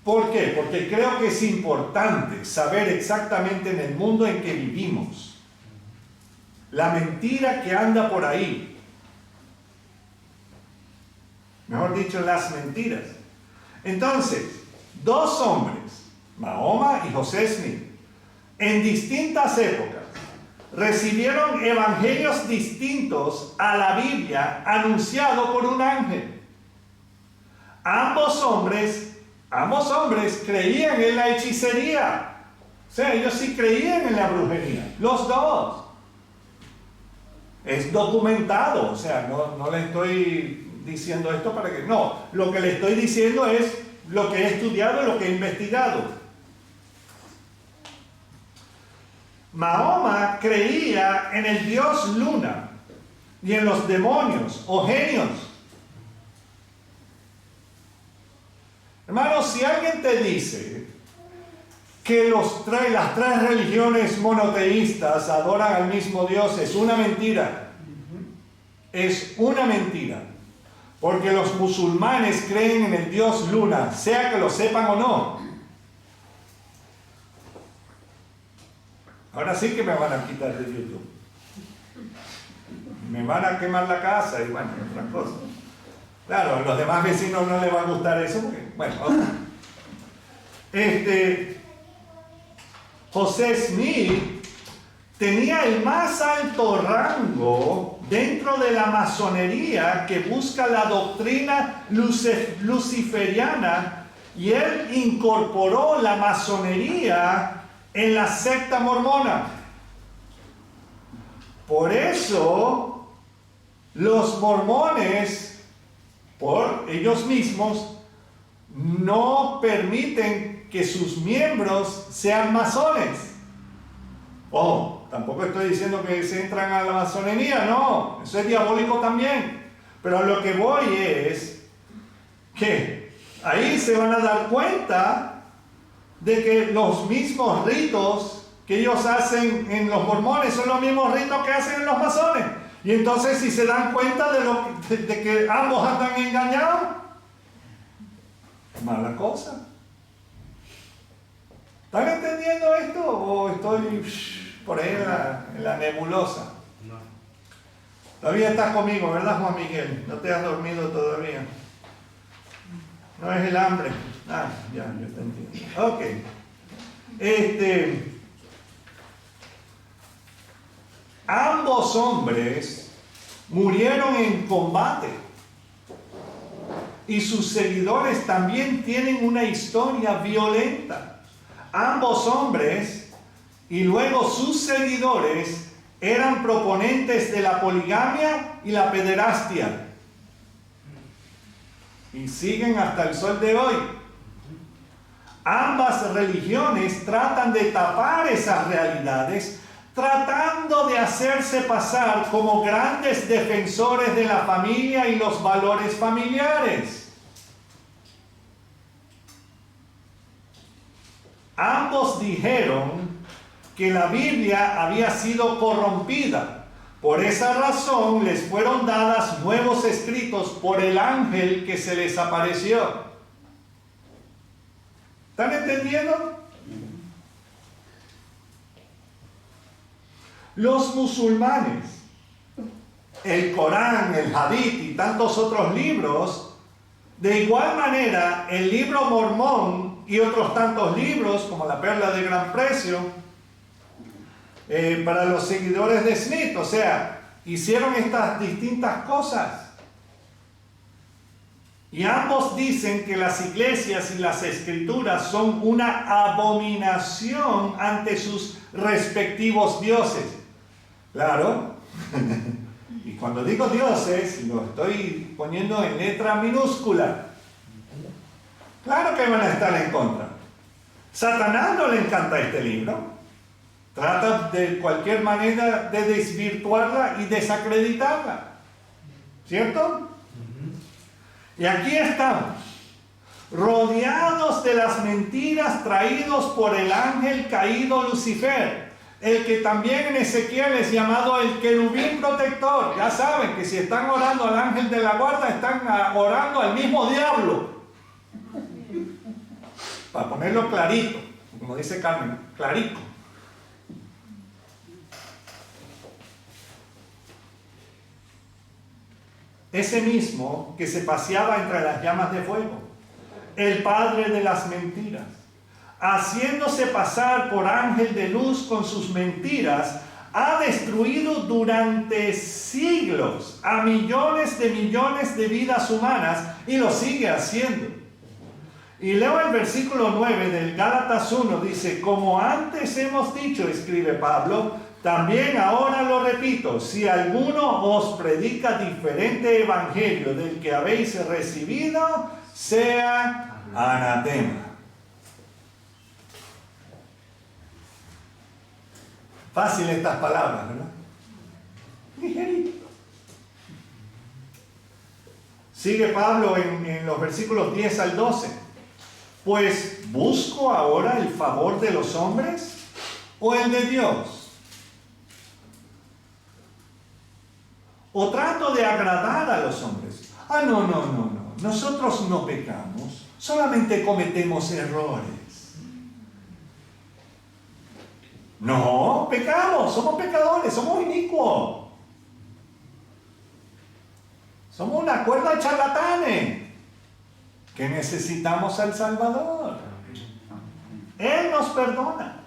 ¿Por qué? Porque creo que es importante saber exactamente en el mundo en que vivimos la mentira que anda por ahí. Mejor dicho, las mentiras. Entonces, dos hombres, Mahoma y José Smith, en distintas épocas, recibieron evangelios distintos a la Biblia anunciado por un ángel. Ambos hombres creían en la hechicería. O sea, ellos sí creían en la brujería. Los dos. Es documentado. O sea, no le estoy diciendo esto para que... No, lo que le estoy diciendo es lo que he estudiado y lo que he investigado. Mahoma creía en el dios Luna y en los demonios o genios. Hermanos, si alguien te dice que las tres religiones monoteístas adoran al mismo Dios, es una mentira. Es una mentira. Porque los musulmanes creen en el dios Luna, sea que lo sepan o no. Ahora sí que me van a quitar de YouTube. Me van a quemar la casa y bueno, otras cosas. Claro, a los demás vecinos no les va a gustar eso, porque, bueno, José Smith tenía el más alto rango dentro de la masonería que busca la doctrina luciferiana, y él incorporó la masonería en la secta mormona. Por eso, los mormones, por ellos mismos, no permiten que sus miembros sean masones. Oh, tampoco estoy diciendo que se entran a la masonería, no, eso es diabólico también. Pero a lo que voy es que ahí se van a dar cuenta de que los mismos ritos que ellos hacen en los mormones son los mismos ritos que hacen en los masones. Y entonces, si se dan cuenta de que ambos andan engañados, mala cosa. ¿Están entendiendo esto o estoy por ahí en la nebulosa? No. Todavía estás conmigo, ¿verdad, Juan Miguel? No te has dormido todavía. No es el hambre. Ah, ya te entiendo. Ok. Ambos hombres murieron en combate. Y sus seguidores también tienen una historia violenta. Ambos hombres y luego sus seguidores eran proponentes de la poligamia y la pederastia. Y siguen hasta el sol de hoy. Ambas religiones tratan de tapar esas realidades, tratando de hacerse pasar como grandes defensores de la familia y los valores familiares. Ambos dijeron que la Biblia había sido corrompida. Por esa razón les fueron dadas nuevos escritos por el ángel que se les apareció. ¿Están entendiendo? Los musulmanes, el Corán, el Hadith y tantos otros libros, de igual manera el libro Mormón y otros tantos libros como la Perla de Gran Precio, para los seguidores de Smith, o sea, hicieron estas distintas cosas. Y ambos dicen que las iglesias y las escrituras son una abominación ante sus respectivos dioses. Claro. Y cuando digo dioses, lo estoy poniendo en letra minúscula. Claro que van a estar en contra. Satanás no le encanta este libro. Trata de cualquier manera de desvirtuarla y desacreditarla. ¿Cierto? Y aquí estamos, rodeados de las mentiras traídos por el ángel caído Lucifer, el que también en Ezequiel es llamado el querubín protector. Ya saben que si están orando al ángel de la guarda, están orando al mismo diablo. Para ponerlo clarito, como dice Carmen, clarito. Ese mismo que se paseaba entre las llamas de fuego, el padre de las mentiras, haciéndose pasar por ángel de luz con sus mentiras, ha destruido durante siglos a millones de vidas humanas y lo sigue haciendo. Y leo el versículo 9 del Gálatas 1, dice: como antes hemos dicho, escribe Pablo, también ahora lo repito, si alguno os predica diferente evangelio del que habéis recibido, sea anatema. Fácil estas palabras, ¿verdad? Ligerito. Sigue Pablo en los versículos 10 al 12. Pues, ¿busco ahora el favor de los hombres o el de Dios? ¿O trato de agradar a los hombres? No. Nosotros no pecamos, solamente cometemos errores. No, pecamos, somos pecadores, somos inicuos. Somos una cuerda de charlatanes que necesitamos al Salvador. Él nos perdona.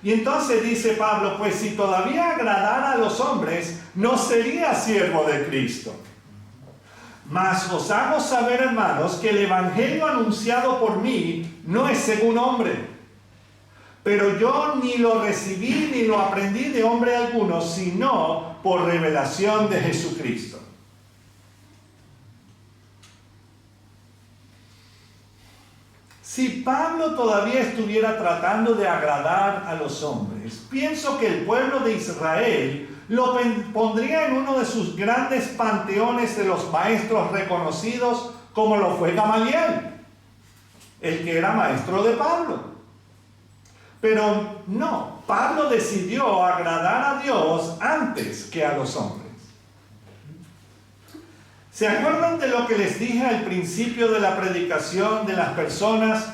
Y entonces dice Pablo, pues si todavía agradara a los hombres, no sería siervo de Cristo. Mas os hago saber, hermanos, que el evangelio anunciado por mí no es según hombre. Pero yo ni lo recibí ni lo aprendí de hombre alguno, sino por revelación de Jesucristo. Si Pablo todavía estuviera tratando de agradar a los hombres, pienso que el pueblo de Israel lo pondría en uno de sus grandes panteones de los maestros reconocidos, como lo fue Gamaliel, el que era maestro de Pablo. Pero no, Pablo decidió agradar a Dios antes que a los hombres. ¿Se acuerdan de lo que les dije al principio de la predicación de las personas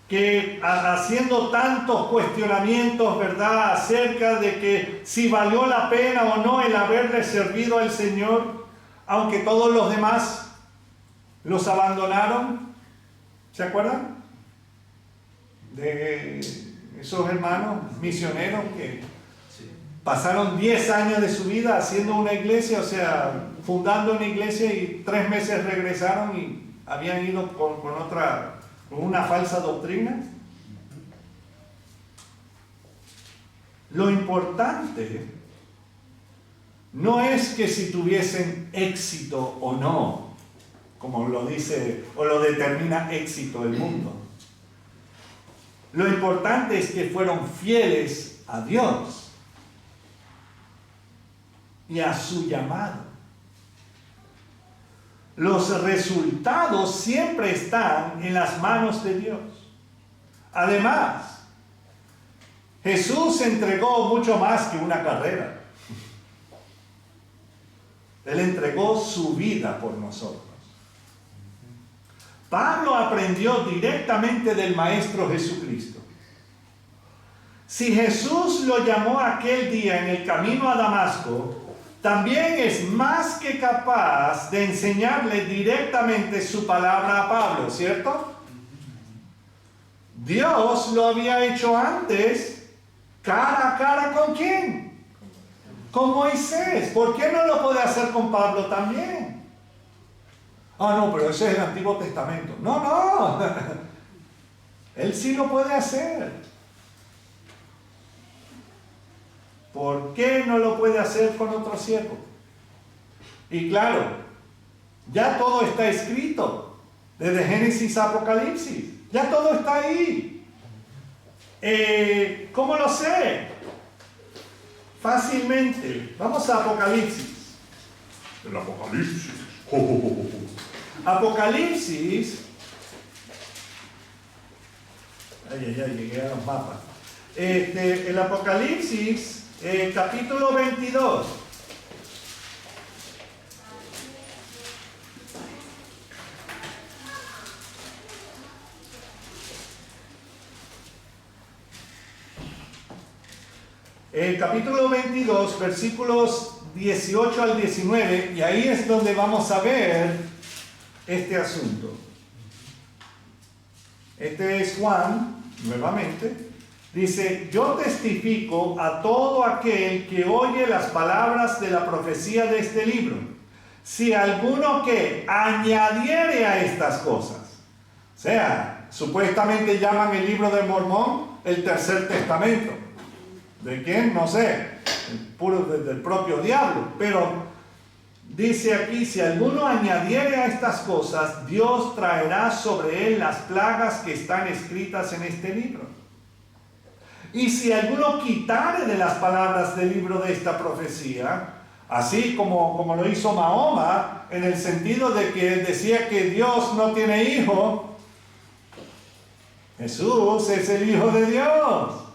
que haciendo tantos cuestionamientos, ¿verdad?, acerca de que si valió la pena o no el haberle servido al Señor, aunque todos los demás los abandonaron? ¿Se acuerdan? De esos hermanos misioneros que pasaron 10 años de su vida haciendo una iglesia, o sea, fundando una iglesia, y 3 meses regresaron y habían ido con una falsa doctrina. Lo importante no es que si tuviesen éxito o no, como lo dice o lo determina éxito el mundo. Lo importante es que fueron fieles a Dios y a su llamado. Los resultados siempre están en las manos de Dios. Además, Jesús entregó mucho más que una carrera. Él entregó su vida por nosotros. Pablo aprendió directamente del Maestro Jesucristo. Si Jesús lo llamó aquel día en el camino a Damasco, también es más que capaz de enseñarle directamente su palabra a Pablo, ¿cierto? Dios lo había hecho antes, cara a cara ¿con quién? Con Moisés. ¿Por qué no lo puede hacer con Pablo también? Ah, no, pero ese es el Antiguo Testamento. No. Él sí lo puede hacer. ¿Por qué no lo puede hacer con otro siervo? Y claro, ya todo está escrito, desde Génesis a Apocalipsis, ya todo está ahí. ¿Cómo lo sé? Fácilmente. Vamos a Apocalipsis. El Apocalipsis. Apocalipsis. Ay, llegué a los mapas. El Apocalipsis. Capítulo 22. Capítulo 22, versículos 18 al 19, y ahí es donde vamos a ver este asunto. Este es Juan, nuevamente. Dice, yo testifico a todo aquel que oye las palabras de la profecía de este libro. Si alguno que añadiere a estas cosas, o sea, supuestamente llaman el libro de Mormón el tercer testamento. ¿De quién? No sé, del propio diablo. Pero dice aquí, si alguno añadiere a estas cosas, Dios traerá sobre él las plagas que están escritas en este libro. Y si alguno quitare de las palabras del libro de esta profecía, así como lo hizo Mahoma, en el sentido de que decía que Dios no tiene hijo, Jesús es el Hijo de Dios.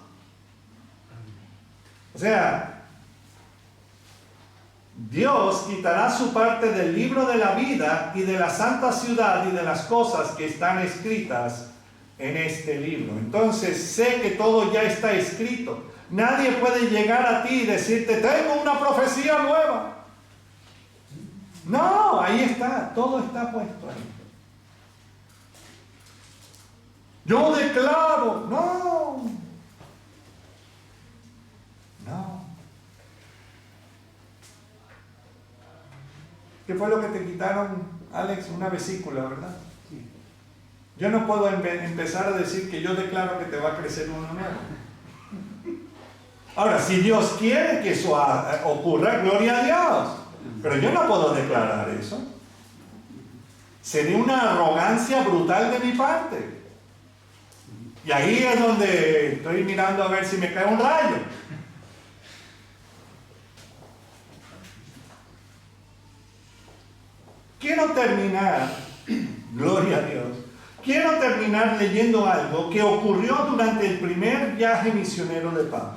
O sea, Dios quitará su parte del libro de la vida y de la santa ciudad y de las cosas que están escritas en este libro. Entonces sé que todo ya está escrito. Nadie puede llegar a ti y decirte, tengo una profecía nueva. No, ahí está, todo está puesto ahí. Yo declaro, no. ¿Qué fue lo que te quitaron, Alex? Una vesícula, ¿verdad? Sí. Yo no puedo empezar a decir que yo declaro que te va a crecer uno nuevo. Ahora, si Dios quiere que eso ocurra, gloria a Dios. Pero yo no puedo declarar eso. Sería una arrogancia brutal de mi parte. Y ahí es donde estoy mirando a ver si me cae un rayo. Quiero terminar, gloria a Dios, quiero terminar leyendo algo que ocurrió durante el primer viaje misionero de Pablo.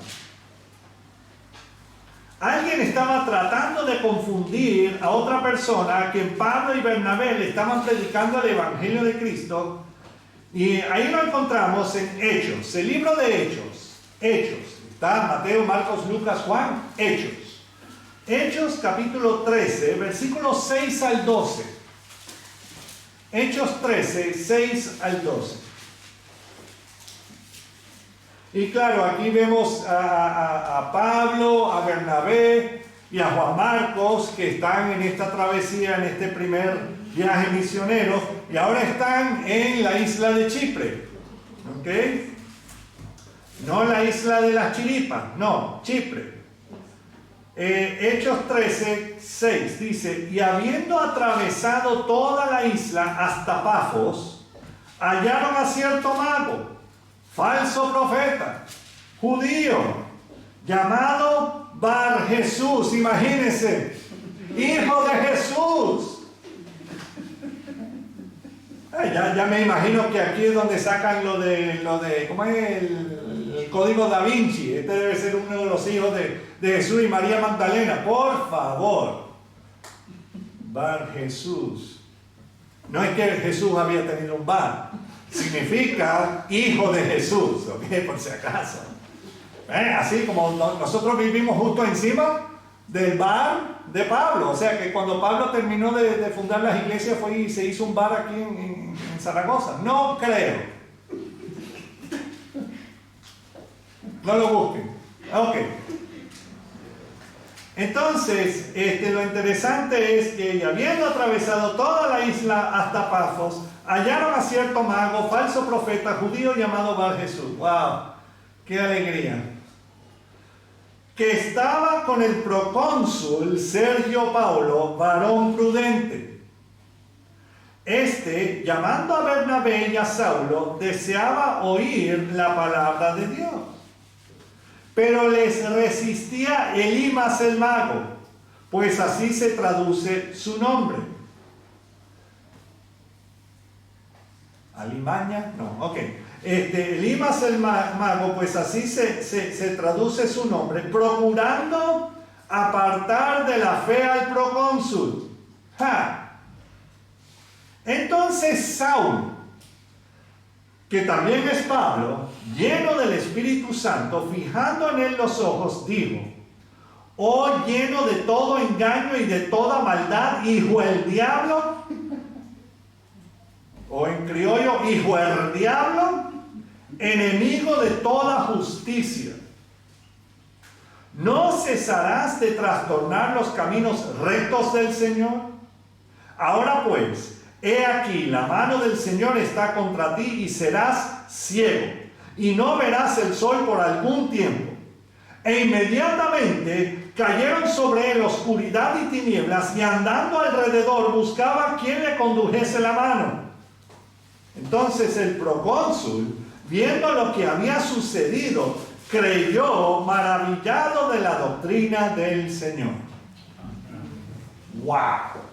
Alguien estaba tratando de confundir a otra persona a quien Pablo y Bernabé le estaban predicando el Evangelio de Cristo, y ahí lo encontramos en Hechos, el libro de Hechos, está Mateo, Marcos, Lucas, Juan, Hechos capítulo 13, versículos 6 al 12. Hechos 13, 6 al 12. Y claro, aquí vemos a Pablo, a Bernabé y a Juan Marcos, que están en esta travesía, en este primer viaje misionero, y ahora están en la isla de Chipre. ¿Ok? No la isla de las chiripas, no, Chipre. Hechos 13, 6 dice, y habiendo atravesado toda la isla hasta Pafos, hallaron a cierto mago, falso profeta, judío, llamado Bar Jesús, imagínense, hijo de Jesús. Ya me imagino que aquí es donde sacan lo de ¿cómo es el código Da Vinci? Este debe ser uno de los hijos de Jesús y María Magdalena. Por favor. Bar Jesús. No es que Jesús había tenido un bar. Significa hijo de Jesús, ¿ok? Por si acaso. Así como nosotros vivimos justo encima del bar de Pablo. O sea que cuando Pablo terminó de fundar las iglesias fue y se hizo un bar aquí en Zaragoza. No creo. No lo busquen. Ok. Entonces, lo interesante es que habiendo atravesado toda la isla hasta Pafos, hallaron a cierto mago, falso profeta judío llamado Bar Jesús. ¡Wow! ¡Qué alegría! Que estaba con el procónsul Sergio Paulo, varón prudente. Llamando a Bernabé y a Saulo, deseaba oír la palabra de Dios. Pero les resistía Elimas el mago, pues así se traduce su nombre. ¿Alimaña? No, ok. Elimas el mago, pues así se traduce su nombre, procurando apartar de la fe al procónsul. Entonces Saulo, que también es Pablo, lleno del Espíritu Santo, fijando en él los ojos, dijo: oh, lleno de todo engaño y de toda maldad, hijo del diablo, o en criollo, hijo del diablo, enemigo de toda justicia, ¿no cesarás de trastornar los caminos rectos del Señor? Ahora pues, he aquí, la mano del Señor está contra ti y serás ciego, y no verás el sol por algún tiempo. E inmediatamente cayeron sobre él oscuridad y tinieblas, y andando alrededor buscaba quien le condujese la mano. Entonces el procónsul, viendo lo que había sucedido, creyó, maravillado de la doctrina del Señor. ¡Wow!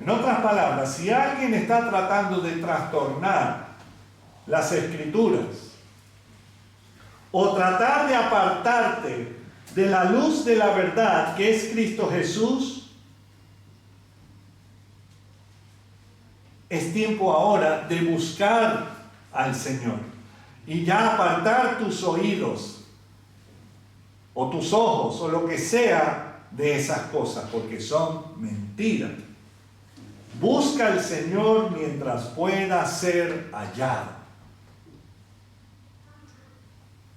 En otras palabras, si alguien está tratando de trastornar las Escrituras o tratar de apartarte de la luz de la verdad que es Cristo Jesús, es tiempo ahora de buscar al Señor y ya apartar tus oídos o tus ojos o lo que sea de esas cosas, porque son mentiras. Busca al Señor mientras pueda ser hallado.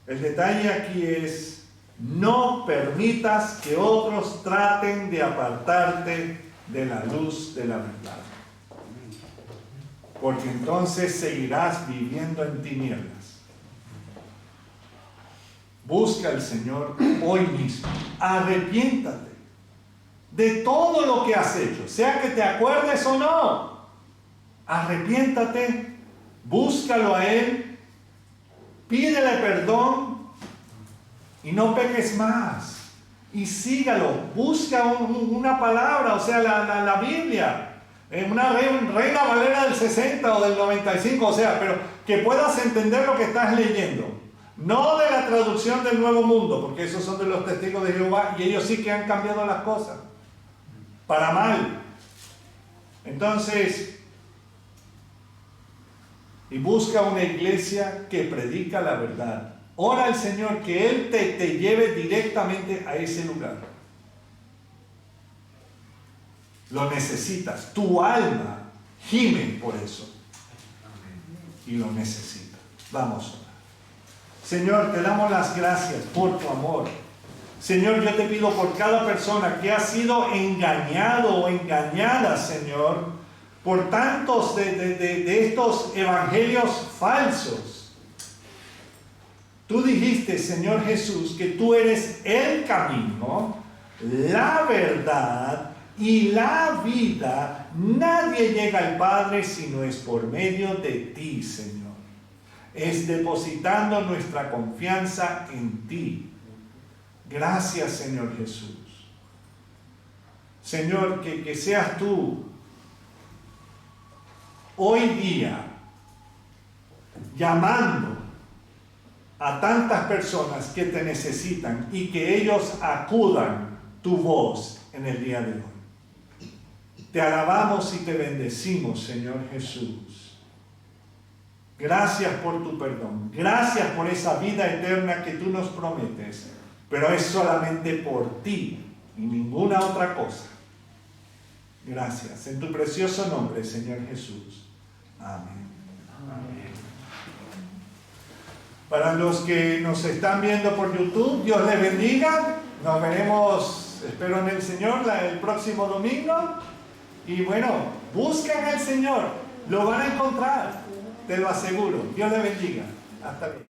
El detalle aquí es: no permitas que otros traten de apartarte de la luz de la verdad, porque entonces seguirás viviendo en tinieblas. Busca al Señor hoy mismo. Arrepiéntate de todo lo que has hecho, sea que te acuerdes o no. Arrepiéntate, búscalo a Él, pídele perdón y no peques más. Y sígalo, busca una palabra, o sea, la Biblia, una Reina Valera del 60 o del 95, o sea, pero que puedas entender lo que estás leyendo. No de la traducción del Nuevo Mundo, porque esos son de los testigos de Jehová y ellos sí que han cambiado las cosas para mal. Entonces, y busca una iglesia que predica la verdad. Ora al Señor que Él te lleve directamente a ese lugar. Lo necesitas. Tu alma gime por eso. Y lo necesita. Vamos a orar. Señor, te damos las gracias por tu amor. Señor, yo te pido por cada persona que ha sido engañado o engañada, Señor, por tantos de estos evangelios falsos. Tú dijiste, Señor Jesús, que tú eres el camino, la verdad y la vida. Nadie llega al Padre si no es por medio de ti, Señor. Es depositando nuestra confianza en ti. Gracias, Señor Jesús. Señor, que seas tú hoy día llamando a tantas personas que te necesitan y que ellos acudan tu voz en el día de hoy. Te alabamos y te bendecimos, Señor Jesús. Gracias por tu perdón. Gracias por esa vida eterna que tú nos prometes. Pero es solamente por ti y ninguna otra cosa. Gracias. En tu precioso nombre, Señor Jesús. Amén. Amén. Para los que nos están viendo por YouTube, Dios les bendiga. Nos veremos, espero en el Señor, el próximo domingo. Y bueno, busquen al Señor. Lo van a encontrar. Te lo aseguro. Dios les bendiga. Hasta luego.